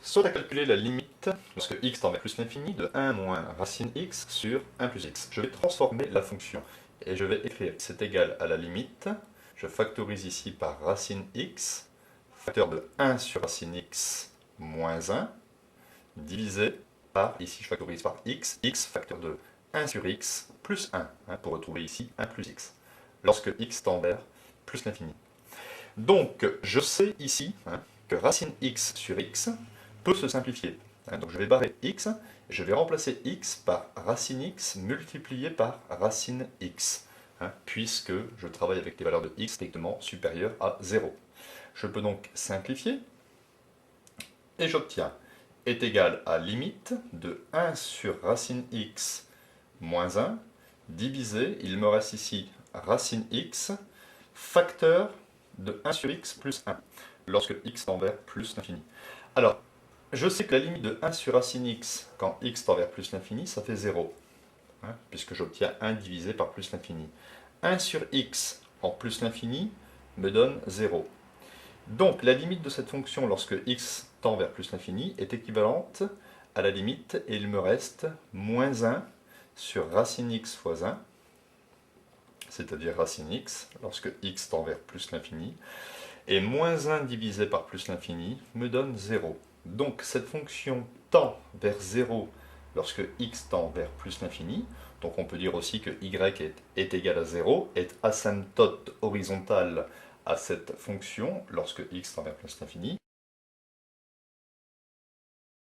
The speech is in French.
Soit à calculer la limite, lorsque x tend vers plus l'infini, de 1 moins racine x sur 1 plus x. Je vais transformer la fonction et je vais écrire c'est égal à la limite. Je factorise ici par racine x, facteur de 1 sur racine x moins 1, divisé par, ici je factorise par x, x facteur de 1 sur x plus 1, pour retrouver ici 1 plus x, lorsque x tend vers plus l'infini. Donc je sais ici que racine x sur x peut se simplifier. Donc je vais barrer x, et je vais remplacer x par racine x multiplié par racine x, puisque je travaille avec des valeurs de x strictement supérieures à 0. Je peux donc simplifier, et j'obtiens est égal à limite de 1 sur racine x moins 1, divisé, il me reste ici racine x, facteur de 1 sur x plus 1, lorsque x tend vers plus l'infini. Alors, je sais que la limite de 1 sur racine x, quand x tend vers plus l'infini, ça fait 0, puisque j'obtiens 1 divisé par plus l'infini. 1 sur x en plus l'infini me donne 0. Donc la limite de cette fonction lorsque x tend vers plus l'infini est équivalente à la limite, et il me reste moins 1 sur racine x fois 1, c'est-à-dire racine x, lorsque x tend vers plus l'infini, et moins 1 divisé par plus l'infini me donne 0. Donc cette fonction tend vers 0 lorsque x tend vers plus l'infini, donc on peut dire aussi que y est égal à 0, est asymptote horizontale à cette fonction lorsque x tend vers plus l'infini.